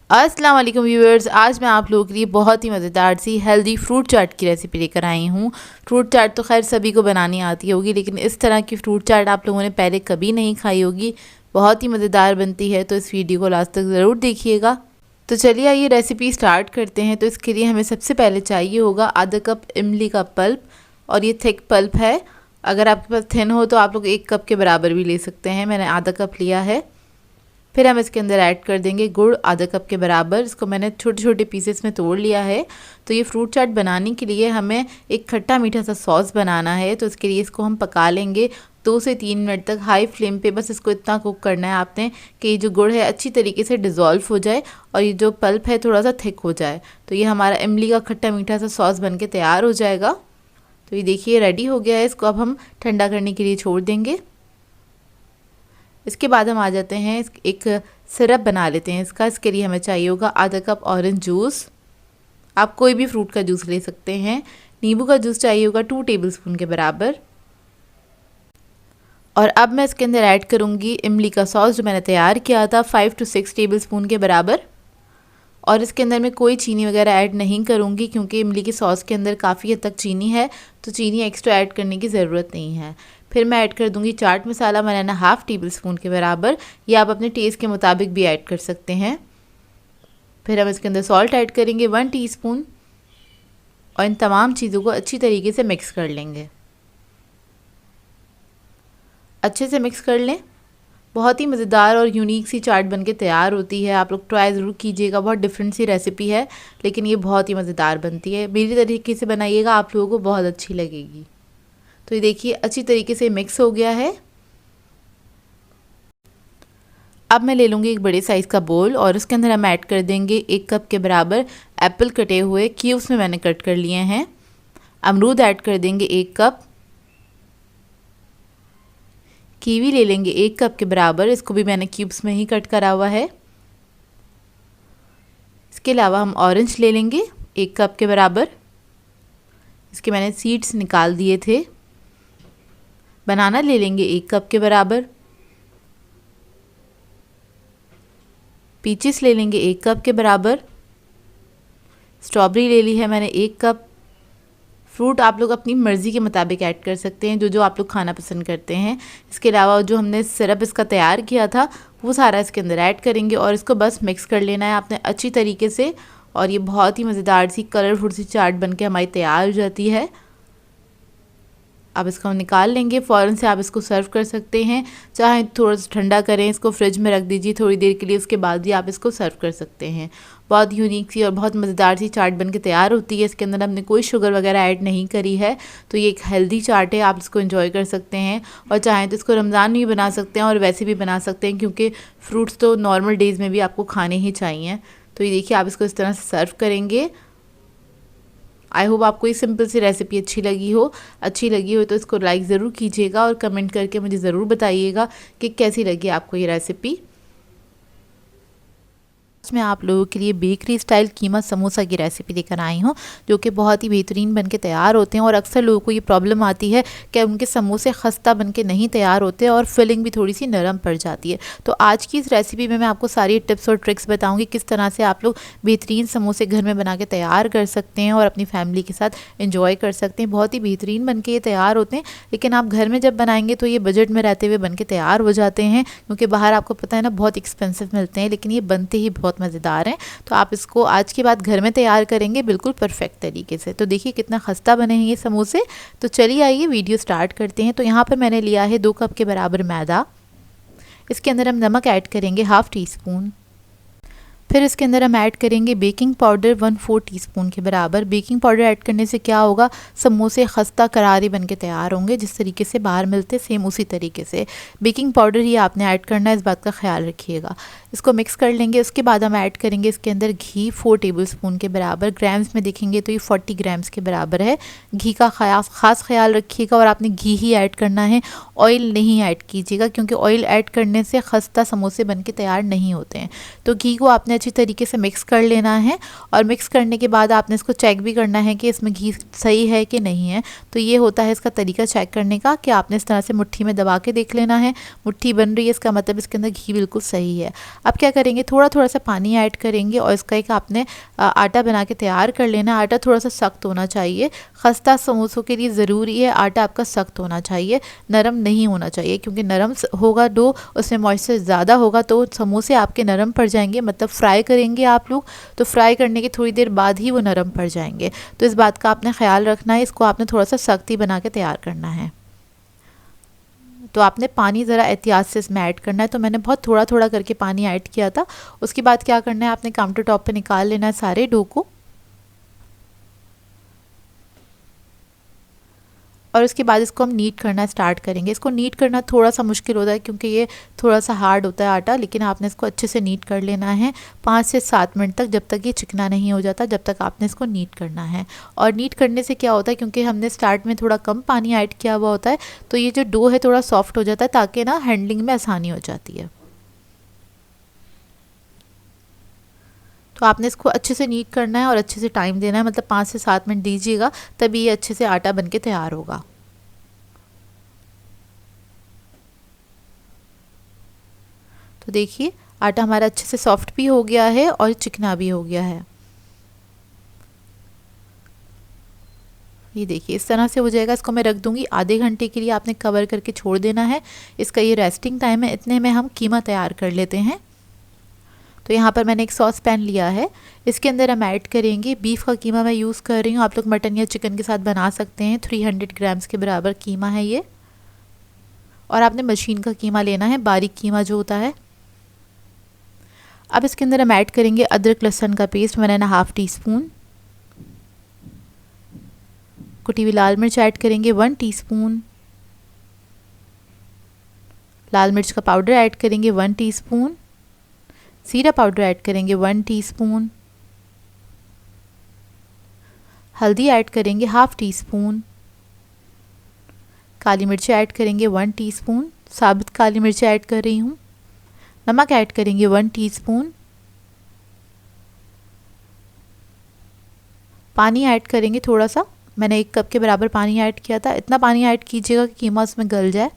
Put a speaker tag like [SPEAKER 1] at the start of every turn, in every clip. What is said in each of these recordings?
[SPEAKER 1] अस्सलाम वालेकुम व्यूअर्स, आज मैं आप लोगों के लिए बहुत ही मज़ेदार सी हेल्दी फ्रूट चाट की रेसिपी लेकर आई हूँ। फ्रूट चाट तो खैर सभी को बनानी आती होगी, लेकिन इस तरह की फ्रूट चाट आप लोगों ने पहले कभी नहीं खाई होगी। बहुत ही मज़ेदार बनती है, तो इस वीडियो को लास्ट तक ज़रूर देखिएगा। तो चलिए आइए रेसिपी स्टार्ट करते हैं। तो इसके लिए हमें सबसे पहले चाहिए होगा आधा कप इमली का पल्प, और ये थिक पल्प है। अगर आपके पास थिन हो तो आप लोग 1 कप के बराबर भी ले सकते हैं, मैंने आधा कप लिया है। फिर हम इसके अंदर ऐड कर देंगे गुड़ आधा कप के बराबर। इसको मैंने छोटे छोटे पीसेस में तोड़ लिया है। तो ये फ्रूट चाट बनाने के लिए हमें एक खट्टा मीठा सा सॉस बनाना है, तो इसके लिए इसको हम पका लेंगे 2 से 3 मिनट तक हाई फ्लेम पे। बस इसको इतना कुक करना है आपने कि ये जो गुड़ है अच्छी तरीके से डिज़ोल्व हो जाए और ये जो पल्प है थोड़ा सा थिक हो जाए। तो ये हमारा इमली का खट्टा मीठा सा सॉस बन के तैयार हो जाएगा। तो ये देखिए रेडी हो गया है। इसको अब हम ठंडा करने के लिए छोड़ देंगे। इसके बाद हम आ जाते हैं एक सिरप बना लेते हैं इसका। इसके लिए हमें चाहिए होगा आधा कप ऑरेंज जूस। आप कोई भी फ्रूट का जूस ले सकते हैं। नींबू का जूस चाहिए होगा 2 टेबलस्पून के बराबर। और अब मैं इसके अंदर ऐड करूँगी इमली का सॉस जो मैंने तैयार किया था 5 to 6 टेबलस्पून के बराबर। और इसके अंदर मैं कोई चीनी वगैरह ऐड नहीं करूँगी, क्योंकि इमली की सॉस के अंदर काफ़ी हद तक चीनी है, तो चीनी एक्स्ट्रा ऐड करने की ज़रूरत नहीं है। फिर मैं ऐड कर दूँगी चाट मसाला, मैंने 1/2 टेबलस्पून के बराबर। या आप अपने टेस्ट के मुताबिक भी ऐड कर सकते हैं। फिर हम इसके अंदर सॉल्ट ऐड करेंगे 1 टीस्पून, और इन तमाम चीज़ों को अच्छी तरीके से मिक्स कर लेंगे। अच्छे से मिक्स कर लें। बहुत ही मज़ेदार और यूनिक सी चाट बनके तैयार होती है। आप लोग ट्राई ज़रूर कीजिएगा। बहुत डिफरेंट सी रेसिपी है, लेकिन ये बहुत ही मज़ेदार बनती है। मेरी तरीके से बनाइएगा, आप लोगों को बहुत अच्छी लगेगी। तो ये देखिए अच्छी तरीके से मिक्स हो गया है। अब मैं ले लूँगी एक बड़े साइज़ का बोल, और उसके अंदर हम ऐड कर देंगे 1 कप के बराबर एप्पल कटे हुए, क्यूब्स में मैंने कट कर लिए हैं। अमरूद ऐड कर देंगे 1 कप। कीवी ले लेंगे 1 कप के बराबर, इसको भी मैंने क्यूब्स में ही कट करा हुआ है। इसके अलावा हम ऑरेंज ले लेंगे 1 कप के बराबर। इसके मैंने सीड्स निकाल दिए थे। बनाना ले लेंगे 1 कप के बराबर। पीचेस ले लेंगे 1 कप के बराबर। स्ट्रॉबेरी ले ली है मैंने 1 कप। फ्रूट आप लोग अपनी मर्ज़ी के मुताबिक ऐड कर सकते हैं, जो जो आप लोग खाना पसंद करते हैं। इसके अलावा जो हमने सिरप इसका तैयार किया था वो सारा इसके अंदर ऐड करेंगे, और इसको बस मिक्स कर लेना है आपने अच्छी तरीके से। और ये बहुत ही मज़ेदार सी कलरफुल सी चाट बनके हमारी तैयार हो जाती है। अब इसको हम निकाल लेंगे। फ़ौरन से आप इसको सर्व कर सकते हैं, चाहे थोड़ा सा ठंडा करें, इसको फ्रिज में रख दीजिए थोड़ी देर के लिए, उसके बाद भी आप इसको सर्व कर सकते हैं। बहुत यूनिक सी और बहुत मज़ेदार सी चाट बनके तैयार होती है। इसके अंदर हमने कोई शुगर वगैरह ऐड नहीं करी है, तो ये एक हेल्दी चाट है। आप इसको एंजॉय कर सकते हैं, और चाहें तो इसको रमज़ान में भी बना सकते हैं और वैसे भी बना सकते हैं, क्योंकि फ्रूट्स तो नॉर्मल डेज़ में भी आपको खाने ही चाहिए। तो ये देखिए आप इसको इस तरह से सर्व करेंगे। आई होप आपको ये सिंपल सी रेसिपी अच्छी लगी हो तो इसको लाइक ज़रूर कीजिएगा, और कमेंट करके मुझे ज़रूर बताइएगा कि कैसी लगी आपको ये रेसिपी। मैं आप लोगों के लिए बेकरी स्टाइल कीमा समोसा की रेसिपी लेकर आई हूँ, जो कि बहुत ही बेहतरीन बनके तैयार होते हैं। और अक्सर लोगों को ये प्रॉब्लम आती है कि उनके समोसे खस्ता बनके नहीं तैयार होते और फिलिंग भी थोड़ी सी नरम पड़ जाती है। तो आज की इस रेसिपी में मैं आपको सारी टिप्स और ट्रिक्स बताऊँगी किस तरह से आप लोग बेहतरीन समोसे घर में बना के तैयार कर सकते हैं और अपनी फैमिली के साथ इंजॉय कर सकते हैं। बहुत ही बेहतरीन बन के ये तैयार होते हैं, लेकिन आप घर में जब बनाएंगे तो ये बजट में रहते हुए बन के तैयार हो जाते हैं, क्योंकि बाहर आपको पता है ना बहुत एक्सपेंसिव मिलते हैं, लेकिन ये बनते ही बहुत मज़ेदार हैं। तो आप इसको आज के बाद घर में तैयार करेंगे बिल्कुल परफेक्ट तरीके से। तो देखिए कितना खस्ता बने हैं ये समोसे। तो चलिए आइए वीडियो स्टार्ट करते हैं। तो यहाँ पर मैंने लिया है 2 कप के बराबर मैदा। इसके अंदर हम नमक ऐड करेंगे 1/2 टीस्पून। फिर इसके अंदर हम ऐड करेंगे बेकिंग पाउडर 1/4 टीस्पून के बराबर। बेकिंग पाउडर ऐड करने से क्या होगा, समोसे खस्ता करारे बन के तैयार होंगे, जिस तरीके से बाहर मिलते सेम उसी तरीके से बेकिंग पाउडर ही आपने ऐड करना है, इस बात का ख्याल रखिएगा। इसको मिक्स कर लेंगे। उसके बाद हम ऐड करेंगे इसके अंदर घी 4 टेबलस्पून के बराबर। ग्राम्स में देखेंगे तो ये 40 ग्राम्स के बराबर है। घी का ख़ास ख्याल रखिएगा, और आपने घी ही ऐड करना है, ऑयल नहीं ऐड कीजिएगा, क्योंकि ऑयल ऐड करने से खस्ता समोसे बन के तैयार नहीं होते हैं। तो घी को आपने आपने अच्छी तरीके से मिक्स कर लेना है और मिक्स करने के बाद आपने इसको चेक भी करना है कि इसमें घी सही है कि नहीं है। तो ये होता है इसका तरीका चेक करने का कि आपने इस तरह से मुट्ठी में दबा के देख लेना है, मुट्ठी बन रही है इसका मतलब इसके अंदर घी बिल्कुल सही है। अब क्या करेंगे, थोड़ा थोड़ा सा पानी ऐड करेंगे और इसका एक आपने आटा बना के तैयार कर लेना। आटा थोड़ा सा सख्त होना चाहिए, खस्ता समोसों के लिए ज़रूरी है आटा आपका सख्त होना चाहिए, नरम नहीं होना चाहिए, क्योंकि नरम होगा डो उसमें मॉइस्चर ज़्यादा होगा तो समोसे आपके नरम पड़ जाएंगे। मतलब फ्राई करेंगे आप लोग तो फ्राई करने की थोड़ी देर बाद ही वो नरम पड़ जाएंगे, तो इस बात का आपने ख्याल रखना है। इसको आपने थोड़ा सा सख्त ही बना के तैयार करना है। तो आपने पानी ज़रा एहतियात से इसमें ऐड करना है, तो मैंने बहुत थोड़ा थोड़ा करके पानी ऐड किया था। उसके बाद क्या करना है, आपने काउंटर टॉप पे निकाल लेना है सारे डो को और उसके बाद इसको हम नीट करना स्टार्ट करेंगे। इसको नीट करना थोड़ा सा मुश्किल होता है क्योंकि ये थोड़ा सा हार्ड होता है आटा, लेकिन आपने इसको अच्छे से नीट कर लेना है 5 से 7 मिनट तक, जब तक ये चिकना नहीं हो जाता जब तक आपने इसको नीट करना है। और नीट करने से क्या होता है, क्योंकि हमने स्टार्ट में थोड़ा कम पानी ऐड किया हुआ होता है तो ये जो डो है थोड़ा सॉफ्ट हो जाता है, ताकि ना हैंडलिंग में आसानी हो जाती है। तो आपने इसको अच्छे से नीट करना है और अच्छे से टाइम देना है, मतलब 5 से 7 मिनट दीजिएगा, तभी ये अच्छे से आटा बनके तैयार होगा। तो देखिए आटा हमारा अच्छे से सॉफ्ट भी हो गया है और चिकना भी हो गया है। ये देखिए इस तरह से हो जाएगा। इसको मैं रख दूंगी आधे घंटे के लिए, आपने कवर करके छोड़ देना है। इसका ये रेस्टिंग टाइम है। इतने में हम कीमा तैयार कर लेते हैं। तो यहाँ पर मैंने एक सॉस पैन लिया है, इसके अंदर हम ऐड करेंगे बीफ का कीमा मैं यूज़ कर रही हूँ, आप लोग मटन या चिकन के साथ बना सकते हैं। 300 ग्राम्स के बराबर कीमा है ये, और आपने मशीन का कीमा लेना है, बारीक कीमा जो होता है। अब इसके अंदर हम ऐड करेंगे अदरक लहसुन का पेस्ट 1.5 टीस्पून, कुटी हुई लाल मिर्च ऐड करेंगे 1 टीस्पून, लाल मिर्च का पाउडर ऐड करेंगे 1 टीस्पून, जीरा पाउडर ऐड करेंगे 1 टीस्पून, हल्दी ऐड करेंगे 1/2 टीस्पून, काली मिर्च ऐड करेंगे 1 टीस्पून, साबुत काली मिर्च ऐड कर रही हूँ, नमक ऐड करेंगे 1 टीस्पून, पानी ऐड करेंगे थोड़ा सा, मैंने 1 कप के बराबर पानी ऐड किया था। इतना पानी ऐड कीजिएगा कि कीमा उसमें गल जाए।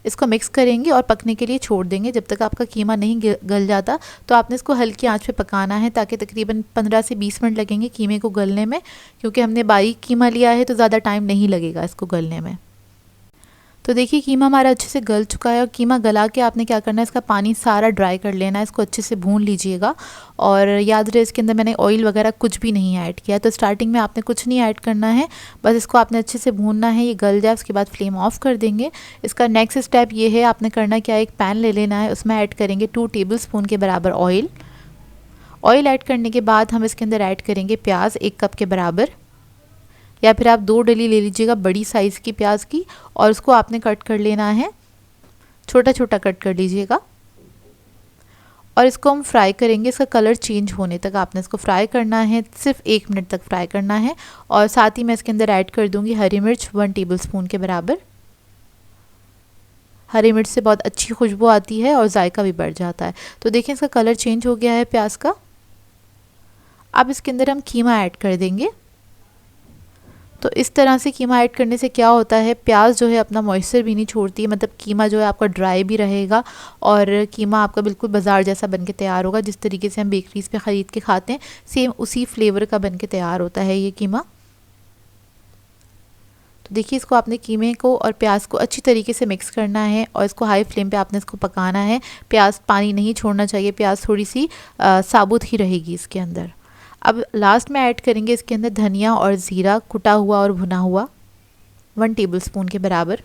[SPEAKER 1] इसको मिक्स करेंगे और पकने के लिए छोड़ देंगे। जब तक आपका कीमा नहीं गल जाता तो आपने इसको हल्की आंच पे पकाना है, ताकि तकरीबन 15 से 20 मिनट लगेंगे कीमे को गलने में, क्योंकि हमने बारीक कीमा लिया है तो ज़्यादा टाइम नहीं लगेगा इसको गलने में। तो देखिए कीमा हमारा अच्छे से गल चुका है, और कीमा गला के आपने क्या करना है, इसका पानी सारा ड्राई कर लेना है, इसको अच्छे से भून लीजिएगा। और याद रहे इसके अंदर मैंने ऑयल वगैरह कुछ भी नहीं ऐड किया, तो स्टार्टिंग में आपने कुछ नहीं ऐड करना है, बस इसको आपने अच्छे से भूनना है। ये गल जाए उसके बाद फ्लेम ऑफ कर देंगे। इसका नेक्स्ट स्टेप ये है, आपने करना क्या है, एक पैन ले लेना है, उसमें ऐड करेंगे 2 टेबलस्पून के बराबर ऑयल। ऑयल ऐड करने के बाद हम इसके अंदर ऐड करेंगे प्याज 1 कप के बराबर, या फिर आप 2 डली ले लीजिएगा बड़ी साइज़ की प्याज की, और उसको आपने कट कर लेना है, छोटा छोटा कट कर लीजिएगा। और इसको हम फ्राई करेंगे, इसका कलर चेंज होने तक आपने इसको फ्राई करना है, सिर्फ 1 मिनट तक फ्राई करना है। और साथ ही मैं इसके अंदर ऐड कर दूंगी हरी मिर्च 1 टेबलस्पून के बराबर। हरी मिर्च से बहुत अच्छी खुशबू आती है और जायका भी बढ़ जाता है। तो देखिए इसका कलर चेंज हो गया है प्याज का। अब इसके अंदर हम कीमा ऐड कर देंगे। तो इस तरह से कीमा ऐड करने से क्या होता है, प्याज जो है अपना मॉइस्चर भी नहीं छोड़ती है, मतलब कीमा जो है आपका ड्राई भी रहेगा और कीमा आपका बिल्कुल बाज़ार जैसा बनके तैयार होगा। जिस तरीके से हम बेकरीज़ पे ख़रीद के खाते हैं सेम उसी फ्लेवर का बनके तैयार होता है ये कीमा। तो देखिए इसको आपने कीमे को और प्याज को अच्छी तरीके से मिक्स करना है और इसको हाई फ्लेम पे आपने इसको पकाना है। प्याज पानी नहीं छोड़ना चाहिए, प्याज थोड़ी सी साबुत ही रहेगी इसके अंदर। अब लास्ट में ऐड करेंगे इसके अंदर धनिया और ज़ीरा कुटा हुआ और भुना हुआ 1 टेबलस्पून के बराबर,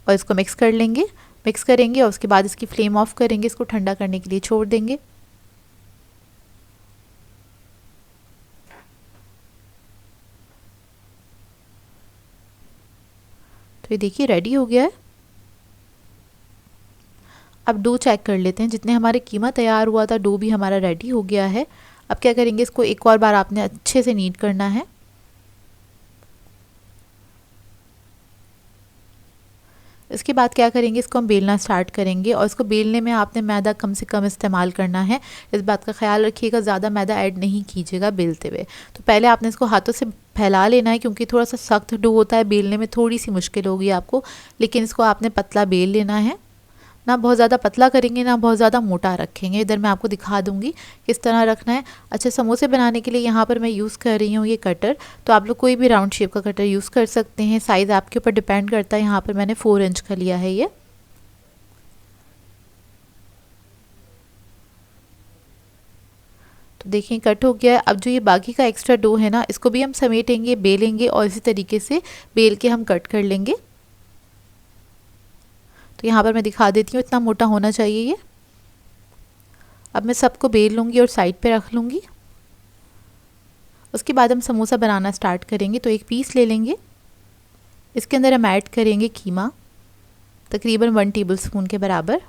[SPEAKER 1] और इसको मिक्स कर लेंगे, मिक्स करेंगे और उसके बाद इसकी फ्लेम ऑफ करेंगे, इसको ठंडा करने के लिए छोड़ देंगे। तो ये देखिए रेडी हो गया है। अब डो चेक कर लेते हैं, जितने हमारे कीमा तैयार हुआ था डो भी हमारा रेडी हो गया है। अब क्या करेंगे, इसको एक और बार आपने अच्छे से नीट करना है। इसके बाद क्या करेंगे, इसको हम बेलना स्टार्ट करेंगे और इसको बेलने में आपने मैदा कम से कम इस्तेमाल करना है। इस बात का ख्याल रखिएगा, ज़्यादा मैदा ऐड नहीं कीजिएगा बेलते हुए। तो पहले आपने इसको हाथों से फैला लेना है, क्योंकि थोड़ा सा सख्त डो होता है, बेलने में थोड़ी सी मुश्किल होगी आपको, लेकिन इसको आपने पतला बेल लेना है। ना बहुत ज़्यादा पतला करेंगे ना बहुत ज़्यादा मोटा रखेंगे। इधर मैं आपको दिखा दूंगी किस तरह रखना है। अच्छा, समोसे बनाने के लिए यहाँ पर मैं यूज़ कर रही हूँ ये कटर। तो आप लोग कोई भी राउंड शेप का कटर यूज़ कर सकते हैं, साइज़ आपके ऊपर डिपेंड करता है। यहाँ पर मैंने 4 इंच का लिया है ये। तो देखिए कट हो गया है। अब जो ये बाकी का एक्स्ट्रा डो है ना, इसको भी हम समेटेंगे, बेलेंगे और इसी तरीके से बेल के हम कट कर लेंगे। तो यहाँ पर मैं दिखा देती हूँ, इतना मोटा होना चाहिए ये। अब मैं सबको बेल लूँगी और साइड पे रख लूँगी। उसके बाद हम समोसा बनाना स्टार्ट करेंगे। तो एक पीस ले लेंगे, इसके अंदर हम ऐड करेंगे कीमा, तकरीबन 1 टेबलस्पून के बराबर।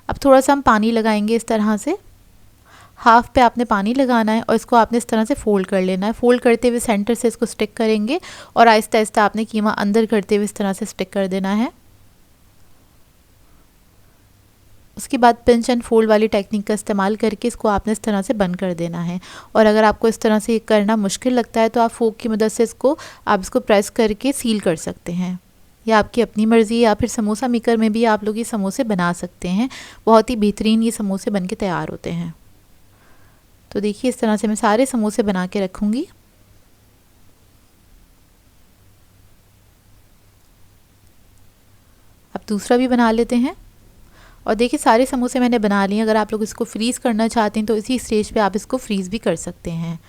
[SPEAKER 1] अब थोड़ा सा हम पानी लगाएंगे इस तरह से, हाफ पे आपने पानी लगाना है और इसको आपने इस तरह से फोल्ड कर लेना है। फोल्ड करते हुए सेंटर से इसको स्टिक करेंगे और आहिस्ता आहिस्ता आपने कीमा अंदर करते हुए इस तरह से स्टिक कर देना है। उसके बाद पिंच एंड फोल्ड वाली टेक्निक का इस्तेमाल करके इसको आपने इस तरह से बंद कर देना है। और अगर आपको इस तरह से करना मुश्किल लगता है तो आप फोक की मदद से इसको प्रेस करके सील कर सकते हैं, या आपकी अपनी मर्ज़ी, या फिर समोसा मेकर में भी आप लोग ये समोसे बना सकते हैं। बहुत ही बेहतरीन ये समोसे बन के तैयार होते हैं। तो देखिए इस तरह से मैं सारे समोसे बना के रखूँगी। अब दूसरा भी बना लेते हैं। और देखिए सारे समोसे मैंने बना लिए। अगर आप लोग इसको फ्रीज़ करना चाहते हैं तो इसी स्टेज पे आप इसको फ्रीज़ भी कर सकते हैं।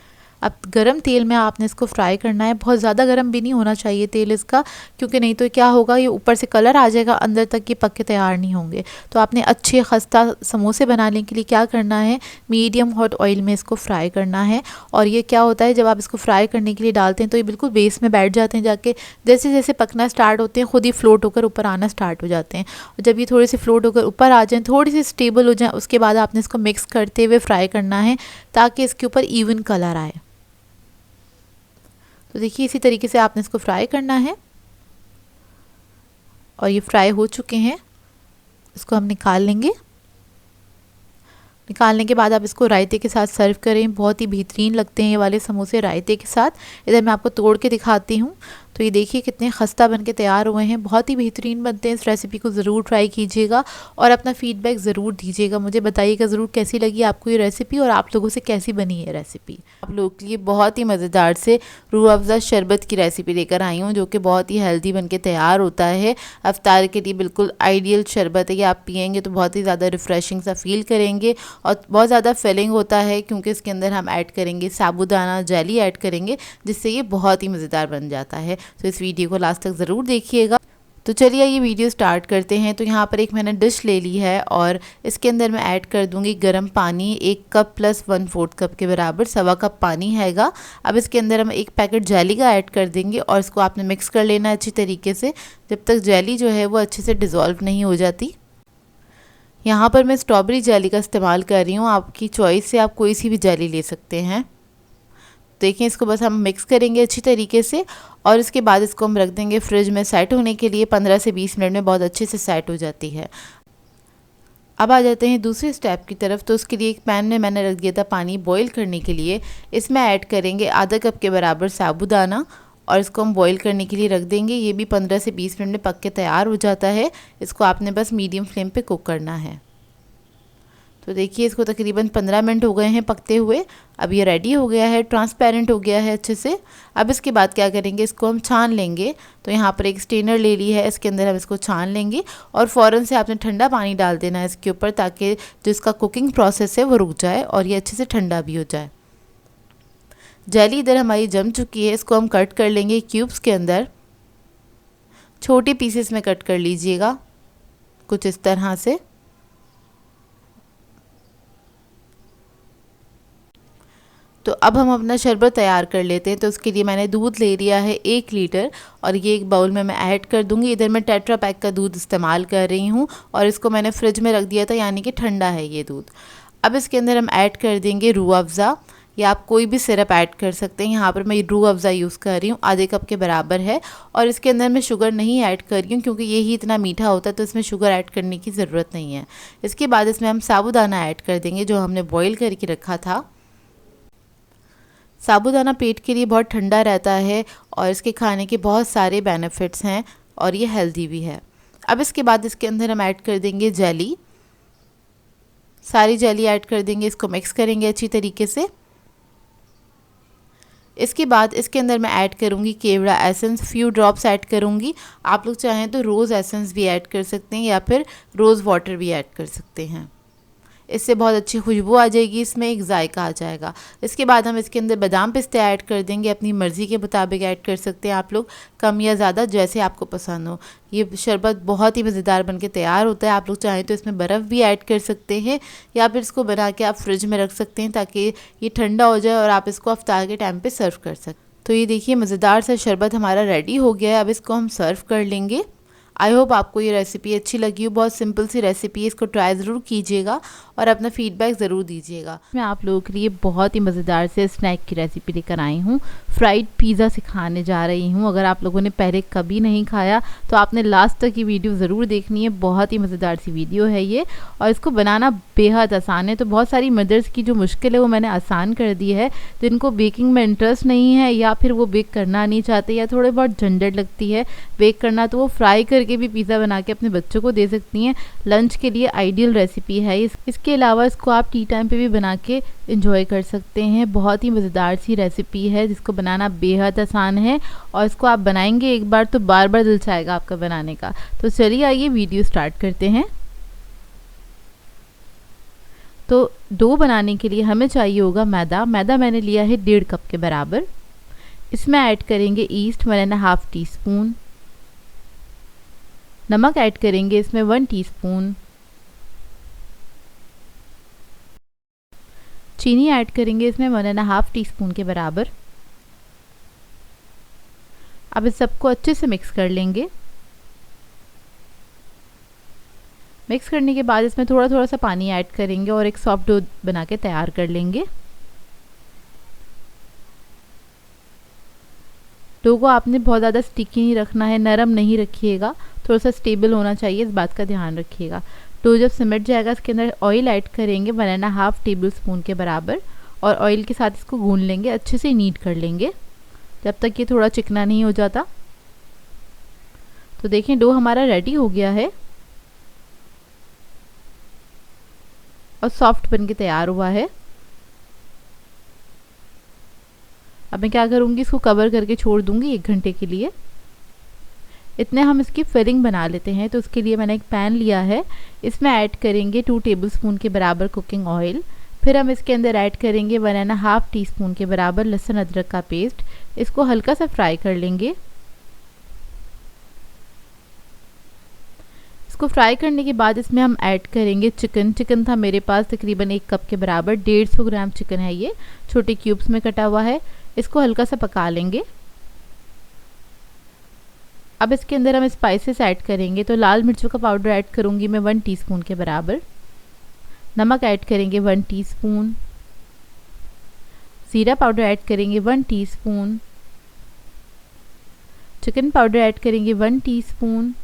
[SPEAKER 1] अब गरम तेल में आपने इसको फ्राई करना है। बहुत ज़्यादा गरम भी नहीं होना चाहिए तेल इसका, क्योंकि नहीं तो क्या होगा, ये ऊपर से कलर आ जाएगा, अंदर तक ये पक के तैयार नहीं होंगे। तो आपने अच्छे खस्ता समोसे बनाने के लिए क्या करना है, मीडियम हॉट ऑयल में इसको फ्राई करना है। और ये क्या होता है, जब आप इसको फ्राई करने के लिए डालते हैं तो ये बिल्कुल बेस में बैठ जाते हैं जाके। जैसे जैसे पकना स्टार्ट होते हैं खुद ही फ्लोट होकर ऊपर आना स्टार्ट हो जाते हैं। और जब ये थोड़े से फ्लोट होकर ऊपर आ जाएँ, थोड़ी सी स्टेबल हो जाए, उसके बाद आपने इसको मिक्स करते हुए फ्राई करना है ताकि इसके ऊपर इवन कलर आए। तो देखिए इसी तरीके से आपने इसको फ्राई करना है। और ये फ्राई हो चुके हैं, इसको हम निकाल लेंगे। निकालने के बाद आप इसको रायते के साथ सर्व करें। बहुत ही बेहतरीन लगते हैं ये वाले समोसे रायते के साथ। इधर मैं आपको तोड़ के दिखाती हूँ। तो ये देखिए कितने खस्ता बन के तैयार हुए हैं, बहुत ही बेहतरीन बनते हैं। इस रेसिपी को ज़रूर ट्राई कीजिएगा और अपना फीडबैक ज़रूर दीजिएगा। मुझे बताइएगा ज़रूर कैसी लगी आपको ये रेसिपी और आप लोगों से कैसी बनी है रेसिपी। आप लोगों के लिए बहुत ही मज़ेदार से रूह अफ़ज़ा शरबत की रेसिपी लेकर आई हूँ, जो कि बहुत ही हेल्दी बन के तैयार होता है। अफ्तार के लिए बिल्कुल आइडियल शरबत है। ये आप पियेंगे तो बहुत ही ज़्यादा रिफ़्रेशिंग सा फील करेंगे और बहुत ज़्यादा फिलिंग होता है, क्योंकि इसके अंदर हम ऐड करेंगे साबूदाना जेली ऐड करेंगे, जिससे ये बहुत ही मज़ेदार बन जाता है। तो इस वीडियो को लास्ट तक ज़रूर देखिएगा। तो चलिए ये वीडियो स्टार्ट करते हैं। तो यहाँ पर एक मैंने डिश ले ली है और इसके अंदर मैं ऐड कर दूंगी गर्म पानी, 1 कप प्लस 1/4 कप के बराबर, 1.25 कप पानी हैगा। अब इसके अंदर हम 1 पैकेट जेली का ऐड कर देंगे और इसको आपने मिक्स कर लेना है अच्छी तरीके से, जब तक जेली जो है वो अच्छे से डिज़ोल्व नहीं हो जाती। यहाँ पर मैं स्ट्रॉबेरी जेली का इस्तेमाल कर रही हूँ, आपकी चॉइस से आप कोई सी भी जेली ले सकते हैं। देखिए इसको बस हम मिक्स करेंगे अच्छी तरीके से और इसके बाद इसको हम रख देंगे फ्रिज में सेट होने के लिए। 15 से 20 मिनट में बहुत अच्छे से सेट हो जाती है। अब आ जाते हैं दूसरे स्टेप की तरफ। तो उसके लिए एक पैन में मैंने रख दिया था पानी बॉईल करने के लिए। इसमें ऐड करेंगे आधा कप के बराबर साबूदाना और इसको हम बॉईल करने के लिए रख देंगे। ये भी 15 से 20 मिनट में पक के तैयार हो जाता है। इसको आपने बस मीडियम फ्लेम पे कुक करना है। तो देखिए इसको तकरीबन 15 मिनट हो गए हैं पकते हुए। अब ये रेडी हो गया है, ट्रांसपेरेंट हो गया है अच्छे से। अब इसके बाद क्या करेंगे, इसको हम छान लेंगे। तो यहाँ पर एक स्ट्रेनर ले ली है, इसके अंदर हम इसको छान लेंगे और फ़ौरन से आपने ठंडा पानी डाल देना है इसके ऊपर, ताकि जो इसका कुकिंग प्रोसेस है वो रुक जाए और ये अच्छे से ठंडा भी हो जाए। जेली इधर हमारी जम चुकी है, इसको हम कट कर लेंगे क्यूब्स के अंदर। छोटे पीसेस में कट कर लीजिएगा कुछ इस तरह से। तो अब हम अपना शरबत तैयार कर लेते हैं। तो उसके लिए मैंने दूध ले लिया है 1 लीटर और ये एक बाउल में मैं ऐड कर दूंगी। इधर मैं टेट्रा पैक का दूध इस्तेमाल कर रही हूँ और इसको मैंने फ्रिज में रख दिया था, यानी कि ठंडा है ये दूध। अब इसके अंदर हम ऐड कर देंगे रूह अफ़ज़ा। या आप कोई भी सिरप ऐड कर सकते हैं। यहाँ पर मैं रूह अफ़ज़ा यूज़ कर रही हूँ, आधे कप के बराबर है। और इसके अंदर मैं शुगर नहीं ऐड कर रही हूँ क्योंकि यही इतना मीठा होता है, तो इसमें शुगर ऐड करने की ज़रूरत नहीं है। इसके बाद इसमें हम साबूदाना ऐड कर देंगे जो हमने बॉईल करके रखा था। साबूदाना पेट के लिए बहुत ठंडा रहता है और इसके खाने के बहुत सारे बेनिफिट्स हैं और ये हेल्दी भी है। अब इसके बाद इसके अंदर हम ऐड कर देंगे जेली, सारी जेली ऐड कर देंगे, इसको मिक्स करेंगे अच्छी तरीके से। इसके बाद इसके अंदर मैं ऐड करूँगी केवड़ा एसेंस, फ्यू ड्रॉप्स ऐड करूँगी। आप लोग चाहें तो रोज़ एसेंस भी ऐड कर सकते हैं या फिर रोज़ वाटर भी ऐड कर सकते हैं, इससे बहुत अच्छी खुशबू आ जाएगी, इसमें एक जायका आ जाएगा। इसके बाद हम इसके अंदर बादाम पिस्ते ऐड कर देंगे, अपनी मर्ज़ी के मुताबिक ऐड कर सकते हैं आप लोग, कम या ज़्यादा जैसे आपको पसंद हो। ये शरबत बहुत ही मज़ेदार बनके तैयार होता है। आप लोग चाहें तो इसमें बर्फ़ भी ऐड कर सकते हैं या फिर इसको बना के आप फ्रिज में रख सकते हैं ताकि ये ठंडा हो जाए और आप इसको इफ्तार के टाइम पर सर्व कर सकते। तो ये देखिए मज़ेदार सा शरबत हमारा रेडी हो गया है। अब इसको हम सर्व कर लेंगे। आई होप आपको ये रेसिपी अच्छी लगी हो। बहुत सिंपल सी रेसिपी है, इसको ट्राई ज़रूर कीजिएगा और अपना फीडबैक ज़रूर दीजिएगा। मैं आप लोगों के लिए बहुत ही मज़ेदार से स्नैक की रेसिपी लेकर आई हूँ। फ्राइड पिज़्ज़ा सिखाने जा रही हूँ। अगर आप लोगों ने पहले कभी नहीं खाया तो आपने लास्ट तक की वीडियो ज़रूर देखनी है। बहुत ही मज़ेदार सी वीडियो है ये और इसको बनाना बेहद आसान है। तो बहुत सारी मदर्स की जो मुश्किल है वो मैंने आसान कर दी है। जिनको बेकिंग में इंटरेस्ट नहीं है या फिर वो बेक करना नहीं चाहते या थोड़े बहुत झंझट लगती है बेक करना, तो वो फ्राई करके भी पिज़्ज़ा बना के अपने बच्चों को दे सकती हैं। लंच के लिए आइडियल रेसिपी है। इसके अलावा इसको आप टी टाइम पे भी बना के इंजॉय कर सकते हैं। बहुत ही मज़ेदार सी रेसिपी है जिसको बनाना बेहद आसान है और इसको आप बनाएंगे एक बार तो बार बार दिल चाहेगा आपका बनाने का। तो चलिए आइए वीडियो स्टार्ट करते हैं। तो डो बनाने के लिए हमें चाहिए होगा मैदा। मैदा मैंने लिया है 1.5 कप के बराबर। इसमें ऐड करेंगे ईस्ट 1.5 टीस्पून, नमक ऐड करेंगे इसमें 1 टीस्पून, चीनी ऐड करेंगे इसमें 1.5 टीस्पून के बराबर। अब इस सबको अच्छे से मिक्स कर लेंगे। मिक्स करने के बाद इसमें थोड़ा थोड़ा सा पानी ऐड करेंगे और एक सॉफ्ट डो बना के तैयार कर लेंगे। डो को आपने बहुत ज़्यादा स्टिकी नहीं रखना है, नरम नहीं रखिएगा, थोड़ा सा स्टेबल होना चाहिए, इस बात का ध्यान रखिएगा। डो जब सिमट जाएगा इसके अंदर ऑयल ऐड करेंगे 1.5 टेबल स्पून के बराबर और ऑयल के साथ इसको गूंद लेंगे, अच्छे से नीट कर लेंगे जब तक ये थोड़ा चिकना नहीं हो जाता। तो देखें डो हमारा रेडी हो गया है और सॉफ्ट बनके तैयार हुआ है। अब मैं क्या करूँगी, इसको कवर करके छोड़ दूँगी 1 घंटे के लिए। इतने हम इसकी फिलिंग बना लेते हैं। तो उसके लिए मैंने एक पैन लिया है, इसमें ऐड करेंगे 2 टेबलस्पून के बराबर कुकिंग ऑयल। फिर हम इसके अंदर ऐड करेंगे 1.5 टीस्पून के बराबर लहसुन अदरक का पेस्ट। इसको हल्का सा फ्राई कर लेंगे। इसको फ्राई करने के बाद इसमें हम ऐड करेंगे चिकन। चिकन था मेरे पास तकरीबन 1 कप के बराबर, 150 ग्राम चिकन है, ये छोटे क्यूब्स में कटा हुआ है। इसको हल्का सा पका लेंगे। अब इसके अंदर हम स्पाइसेस ऐड करेंगे। तो लाल मिर्चों का पाउडर ऐड करूँगी मैं 1 टीस्पून के बराबर, नमक ऐड करेंगे 1 टीस्पून, ज़ीरा पाउडर ऐड करेंगे 1 टीस्पून, चिकन पाउडर ऐड करेंगे 1 टीस्पून,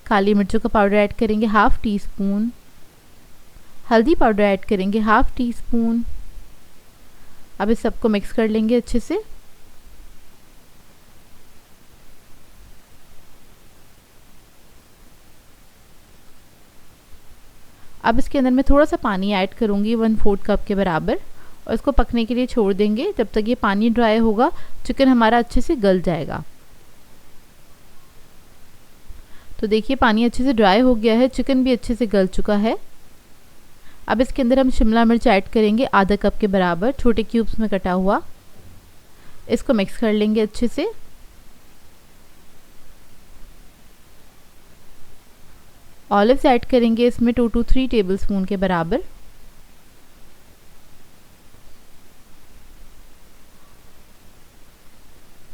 [SPEAKER 1] काली मिर्चों का पाउडर ऐड करेंगे 1/2 टीस्पून, हल्दी पाउडर ऐड करेंगे 1/2 टीस्पून। अब इस सबको मिक्स कर लेंगे अच्छे से। अब इसके अंदर मैं थोड़ा सा पानी ऐड करूँगी 1/4 कप के बराबर और इसको पकने के लिए छोड़ देंगे। जब तक ये पानी ड्राई होगा चिकन हमारा अच्छे से गल जाएगा। तो देखिए पानी अच्छे से ड्राई हो गया है, चिकन भी अच्छे से गल चुका है। अब इसके अंदर हम शिमला मिर्च ऐड करेंगे आधा कप के बराबर, छोटे क्यूब्स में कटा हुआ। इसको मिक्स कर लेंगे अच्छे से। ऑलिव्स ऐड करेंगे इसमें 2 to 3 टेबलस्पून के बराबर।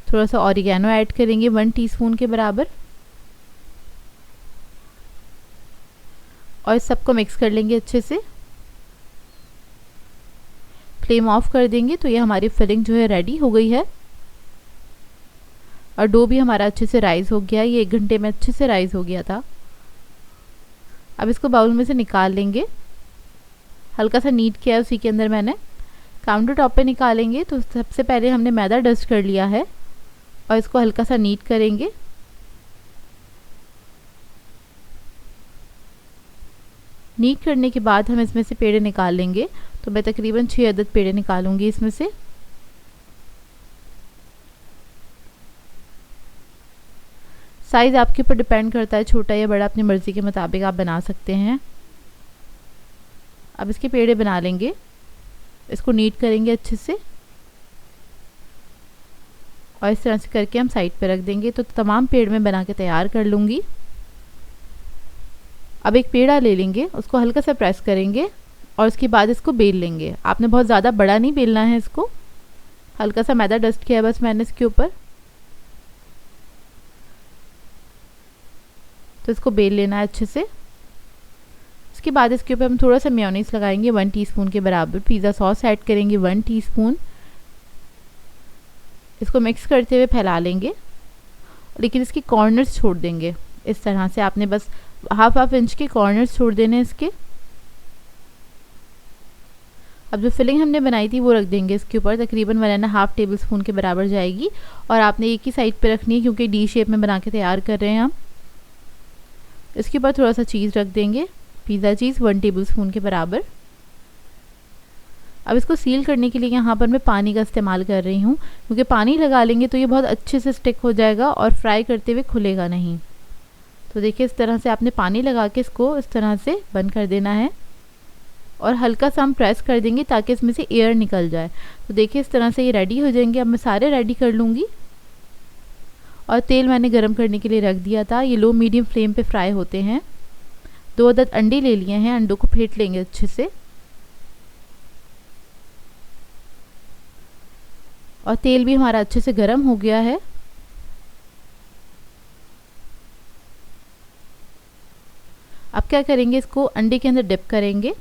[SPEAKER 1] थोड़ा सा ऑरिगेनो ऐड करेंगे 1 टीस्पून के बराबर और इस सबको मिक्स कर लेंगे अच्छे से। फ्लेम ऑफ कर देंगे तो ये हमारी फिलिंग जो है रेडी हो गई है। और डो भी हमारा अच्छे से राइज़ हो गया, ये 1 घंटे में अच्छे से राइज़ हो गया था। अब इसको बाउल में से निकाल लेंगे, हल्का सा नीट किया है उसी के अंदर मैंने। काउंटर टॉप पे निकालेंगे तो सबसे पहले हमने मैदा डस्ट कर लिया है और इसको हल्का सा नीट करेंगे। नीट करने के बाद हम इसमें से पेड़े निकाल लेंगे। तो मैं तकरीबन 6 अदद पेड़े निकालूंगी इसमें से। साइज़ आपके ऊपर डिपेंड करता है, छोटा या बड़ा अपनी मर्ज़ी के मुताबिक आप बना सकते हैं। अब इसके पेड़े बना लेंगे, इसको नीट करेंगे अच्छे से और इस तरह से करके हम साइड पे रख देंगे। तो तमाम पेड़ में बना के तैयार कर लूँगी। अब एक पेड़ा ले लेंगे, उसको हल्का सा प्रेस करेंगे और उसके बाद इसको बेल लेंगे। आपने बहुत ज़्यादा बड़ा नहीं बेलना है इसको, हल्का सा मैदा डस्ट किया है बस मैंने इसके ऊपर। तो इसको बेल लेना है अच्छे से। इसके बाद इसके ऊपर हम थोड़ा सा मेयोनीज लगाएंगे 1 टीस्पून के बराबर। पिज़्ज़ा सॉस ऐड करेंगे 1 टीस्पून। इसको मिक्स करते हुए फैला लेंगे, लेकिन इसके कॉर्नर्स छोड़ देंगे। इस तरह से आपने बस हाफ इंच के कॉर्नर्स छोड़ देने इसके। अब जो फिलिंग हमने बनाई थी वो रख देंगे इसके ऊपर, तकरीबन 1.5 टेबल स्पून के बराबर जाएगी। और आपने एक ही साइड पे रखनी है क्योंकि डी शेप में बना के तैयार कर रहे हैं हम। इसके ऊपर थोड़ा सा चीज़ रख देंगे, पिज़्ज़ा चीज़ 1 टेबल स्पून के बराबर। अब इसको सील करने के लिए यहाँ पर मैं पानी का इस्तेमाल कर रही हूँ, क्योंकि पानी लगा लेंगे तो ये बहुत अच्छे से स्टिक हो जाएगा और फ्राई करते हुए खुलेगा नहीं। तो देखिए इस तरह से आपने पानी लगा के इसको इस तरह से बंद कर देना है और हल्का सा हम प्रेस कर देंगे ताकि इसमें से एयर निकल जाए। तो देखिए इस तरह से ये रेडी हो जाएंगे। अब मैं सारे रेडी कर लूँगी और तेल मैंने गरम करने के लिए रख दिया था। ये लो मीडियम फ्लेम पे फ्राई होते हैं। 2 अदद अंडे ले लिए हैं, अंडों को फेंट लेंगे अच्छे से और तेल भी हमारा अच्छे से गरम हो गया है। अब क्या करेंगे, इसको अंडे के अंदर डिप करेंगे।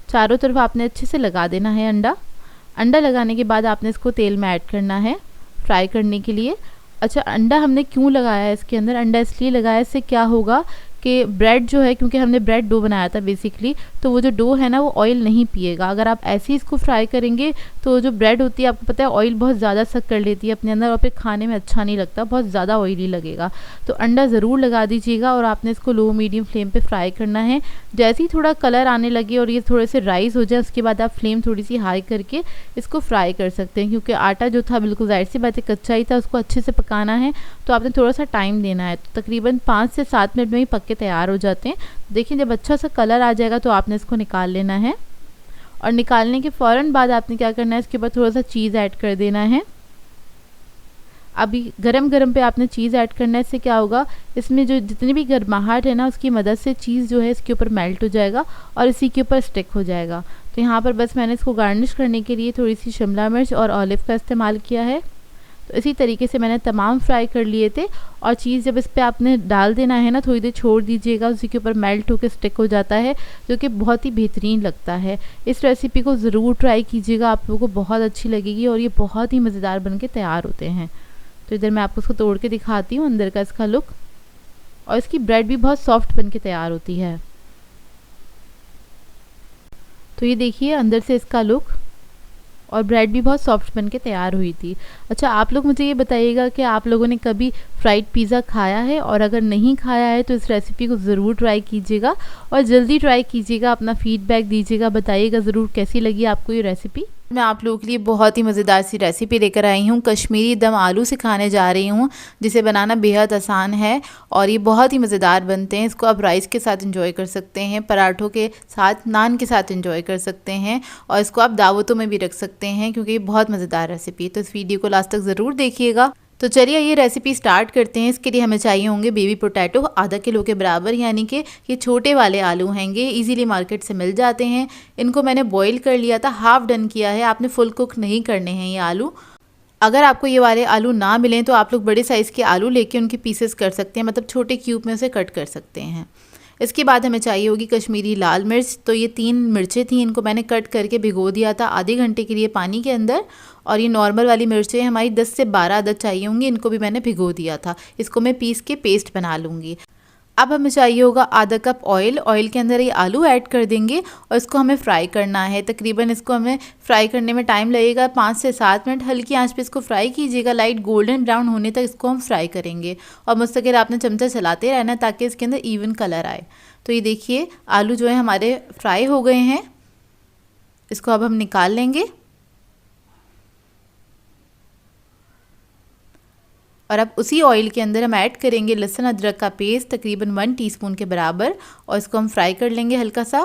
[SPEAKER 1] चारों तरफ आपने अच्छे से लगा देना है अंडा लगाने के बाद आपने इसको तेल में ऐड करना है फ्राई करने के लिए। अच्छा, अंडा हमने क्यों लगाया है इसके अंदर? अंडा इसलिए लगाया, इससे क्या होगा कि ब्रेड जो है, क्योंकि हमने ब्रेड डो बनाया था बेसिकली, तो वो जो डो है ना वो ऑयल नहीं पिएगा। अगर आप ऐसे ही इसको फ्राई करेंगे तो जो ब्रेड होती है आपको पता है ऑयल बहुत ज़्यादा सक कर लेती है अपने अंदर और फिर खाने में अच्छा नहीं लगता, बहुत ज़्यादा ऑयली लगेगा। तो अंडा ज़रूर लगा दीजिएगा और आपने इसको लो मीडियम फ्लेम पे फ्राई करना है। जैसे ही थोड़ा कलर आने लगे और ये थोड़े से राइस हो जाए उसके बाद आप फ्लेम थोड़ी सी हाई करके इसको फ्राई कर सकते हैं, क्योंकि आटा जो था बिल्कुल ज़ाहिर सी बात है कच्चा ही था, उसको अच्छे से पकाना है तो आपने थोड़ा सा टाइम देना है। तो तकरीबन 5 से 7 मिनट में ही पक के तैयार हो जाते हैं। देखिए जब अच्छा सा कलर आ जाएगा तो आपने इसको निकाल लेना है और निकालने के फ़ौरन बाद आपने क्या करना है, इसके ऊपर थोड़ा सा चीज़ ऐड कर देना है। अभी गरम गरम पे आपने चीज़ ऐड करना है, इससे क्या होगा, इसमें जो जितनी भी गर्माहट है ना उसकी मदद से चीज़ जो है इसके ऊपर मेल्ट हो जाएगा और इसी के ऊपर स्टिक हो जाएगा। तो यहाँ पर बस मैंने इसको गार्निश करने के लिए थोड़ी सी शिमला मिर्च और ऑलिव का इस्तेमाल किया है। तो इसी तरीके से मैंने तमाम फ्राई कर लिए थे और चीज़ जब इस पर आपने डाल देना है ना, थोड़ी देर छोड़ दीजिएगा, उसी के ऊपर मेल्ट होकर स्टिक हो जाता है, जो कि बहुत ही बेहतरीन लगता है। इस रेसिपी को ज़रूर ट्राई कीजिएगा, आप लोगों को बहुत अच्छी लगेगी और ये बहुत ही मज़ेदार बन के तैयार होते हैं। तो इधर मैं आपको उसको तोड़ के दिखाती हूँ अंदर का इसका लुक, और इसकी ब्रेड भी बहुत सॉफ्ट बन के तैयार होती है। तो ये देखिए अंदर से इसका लुक, और ब्रेड भी बहुत सॉफ्ट बन के तैयार हुई थी। अच्छा, आप लोग मुझे ये बताइएगा कि आप लोगों ने कभी फ्राइड पिज़्ज़ा खाया है, और अगर नहीं खाया है तो इस रेसिपी को ज़रूर ट्राई कीजिएगा और जल्दी ट्राई कीजिएगा, अपना फीडबैक दीजिएगा, बताइएगा ज़रूर कैसी लगी आपको ये रेसिपी। मैं आप लोगों के लिए बहुत ही मज़ेदार सी रेसिपी लेकर आई हूँ। कश्मीरी दम आलू सिखाने जा रही हूँ, जिसे बनाना बेहद आसान है और ये बहुत ही मज़ेदार बनते हैं। इसको आप राइस के साथ एंजॉय कर सकते हैं, पराठों के साथ, नान के साथ एंजॉय कर सकते हैं और इसको आप दावतों में भी रख सकते हैं, क्योंकि ये बहुत मज़ेदार रेसिपी है। तो इस वीडियो को लास्ट तक ज़रूर देखिएगा। तो चलिए ये रेसिपी स्टार्ट करते हैं। इसके लिए हमें चाहिए होंगे बेबी पोटैटो आधा किलो के बराबर, यानी कि ये छोटे वाले आलू हैंगे, इजीली मार्केट से मिल जाते हैं। इनको मैंने बॉईल कर लिया था, हाफ डन किया है, आपने फुल कुक नहीं करने हैं ये आलू। अगर आपको ये वाले आलू ना मिलें तो आप लोग बड़े साइज़ के आलू लेके उनके पीसेस कर सकते हैं, मतलब छोटे क्यूब में उसे कट कर सकते हैं। इसके बाद हमें चाहिए होगी कश्मीरी लाल मिर्च। तो ये 3 मिर्चें थी, इनको मैंने कट करके भिगो दिया था आधे घंटे के लिए पानी के अंदर। और ये नॉर्मल वाली मिर्चें हमारी 10 से 12 अदद चाहिए होंगी, इनको भी मैंने भिगो दिया था। इसको मैं पीस के पेस्ट बना लूँगी। अब हमें चाहिए होगा आधा कप ऑयल। ऑयल के अंदर ये आलू ऐड कर देंगे और इसको हमें फ्राई करना है। तकरीबन इसको हमें फ्राई करने में टाइम लगेगा 5 से 7 मिनट। हल्की आंच पे इसको फ्राई कीजिएगा, लाइट गोल्डन ब्राउन होने तक इसको हम फ्राई करेंगे। और मुस्तकिल आपने चमचा चलाते रहना ताकि इसके अंदर इवन कलर आए। तो ये देखिए आलू जो है हमारे फ्राई हो गए हैं, इसको अब हम निकाल लेंगे। और अब उसी ऑयल के अंदर हम ऐड करेंगे लहसुन अदरक का पेस्ट तकरीबन 1 टीस्पून के बराबर, और इसको हम फ्राई कर लेंगे हल्का सा।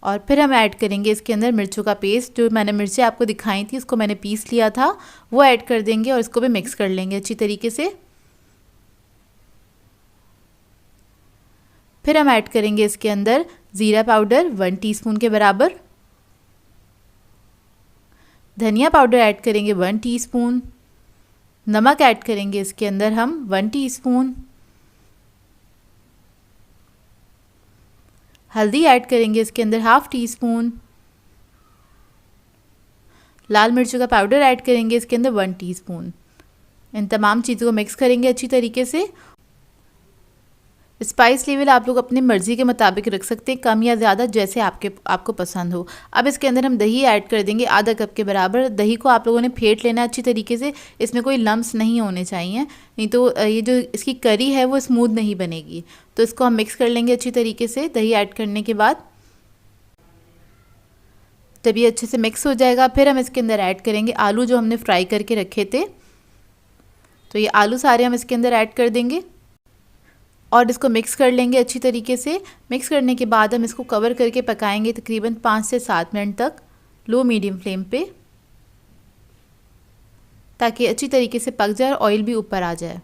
[SPEAKER 1] और फिर हम ऐड करेंगे इसके अंदर मिर्चों का पेस्ट। जो मैंने मिर्चें आपको दिखाई थी उसको मैंने पीस लिया था, वो ऐड कर देंगे और इसको भी मिक्स कर लेंगे अच्छी तरीके से। फिर हम ऐड करेंगे इसके अंदर ज़ीरा पाउडर 1 टीस्पून के बराबर, धनिया पाउडर ऐड करेंगे 1 टीस्पून, नमक ऐड करेंगे इसके अंदर हम 1 टीस्पून, हल्दी ऐड करेंगे इसके अंदर 1/2 टीस्पून, लाल मिर्चों का पाउडर ऐड करेंगे इसके अंदर 1 टीस्पून। इन तमाम चीज़ों को मिक्स करेंगे अच्छी तरीके से। स्पाइस लेवल आप लोग अपनी मर्ज़ी के मुताबिक रख सकते हैं, कम या ज़्यादा जैसे आपको पसंद हो। अब इसके अंदर हम दही ऐड कर देंगे आधा कप के बराबर। दही को आप लोगों ने फेंट लेना अच्छी तरीके से, इसमें कोई लम्स नहीं होने चाहिए, नहीं तो ये जो इसकी करी है वो स्मूथ नहीं बनेगी। तो इसको हम मिक्स कर लेंगे अच्छी तरीके से। दही ऐड करने के बाद जब ये अच्छे से मिक्स हो जाएगा फिर हम इसके अंदर ऐड करेंगे आलू जो हमने फ्राई करके रखे थे। तो ये आलू सारे हम इसके अंदर ऐड कर देंगे और इसको मिक्स कर लेंगे अच्छी तरीके से। मिक्स करने के बाद हम इसको कवर करके पकाएंगे तकरीबन 5 से 7 मिनट तक लो मीडियम फ्लेम पे, ताकि अच्छी तरीके से पक जाए और ऑयल भी ऊपर आ जाए।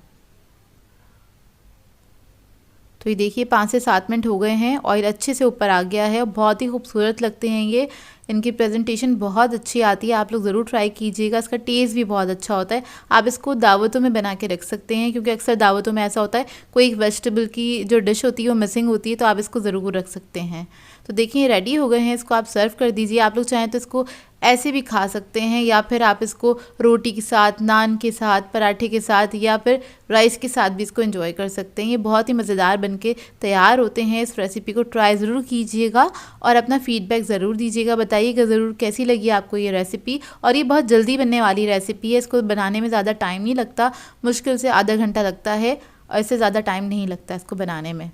[SPEAKER 1] तो ये देखिए 5 से 7 मिनट हो गए हैं, ऑयल अच्छे से ऊपर आ गया है और बहुत ही खूबसूरत लगते हैं ये। इनकी प्रेजेंटेशन बहुत अच्छी आती है, आप लोग ज़रूर ट्राई कीजिएगा। इसका टेस्ट भी बहुत अच्छा होता है। आप इसको दावतों में बना के रख सकते हैं, क्योंकि अक्सर दावतों में ऐसा होता है कोई एक वेजिटेबल की जो डिश होती है वो मिसिंग होती है, तो आप इसको ज़रूर रख सकते हैं। तो देखिए रेडी हो गए हैं, इसको आप सर्व कर दीजिए। आप लोग चाहें तो इसको ऐसे भी खा सकते हैं, या फिर आप इसको रोटी के साथ, नान के साथ, पराठे के साथ या फिर राइस के साथ भी इसको एंजॉय कर सकते हैं। ये बहुत ही मज़ेदार बनके तैयार होते हैं। इस रेसिपी को ट्राई ज़रूर कीजिएगा और अपना फीडबैक ज़रूर दीजिएगा। बताइएगा ज़रूर कैसी लगी आपको ये रेसिपी। और ये बहुत जल्दी बनने वाली रेसिपी है, इसको बनाने में ज़्यादा टाइम नहीं लगता, मुश्किल से आधा घंटा लगता है और इससे ज़्यादा टाइम नहीं लगता इसको बनाने में।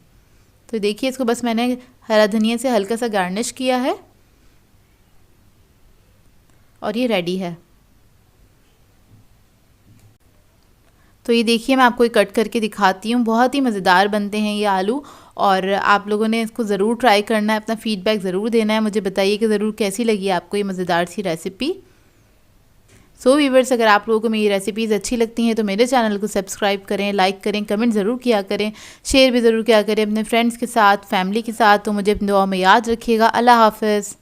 [SPEAKER 1] तो देखिए इसको बस मैंने हरा धनिया से हल्का सा गार्निश किया है और ये रेडी है। तो ये देखिए मैं आपको ये कट करके दिखाती हूँ, बहुत ही मज़ेदार बनते हैं ये आलू। और आप लोगों ने इसको ज़रूर ट्राई करना है, अपना फीडबैक ज़रूर देना है, मुझे बताइए कि ज़रूर कैसी लगी आपको ये मज़ेदार सी रेसिपी। सो व्यूअर्स, अगर आप लोगों को मेरी रेसिपीज़ अच्छी लगती हैं तो मेरे चैनल को सब्सक्राइब करें, लाइक करें, कमेंट ज़रूर किया करें, शेयर भी ज़रूर किया करें अपने फ्रेंड्स के साथ, फैमिली के साथ। तो मुझे अपनी दुआ में याद रखिएगा। अल्लाह हाफ़िज़।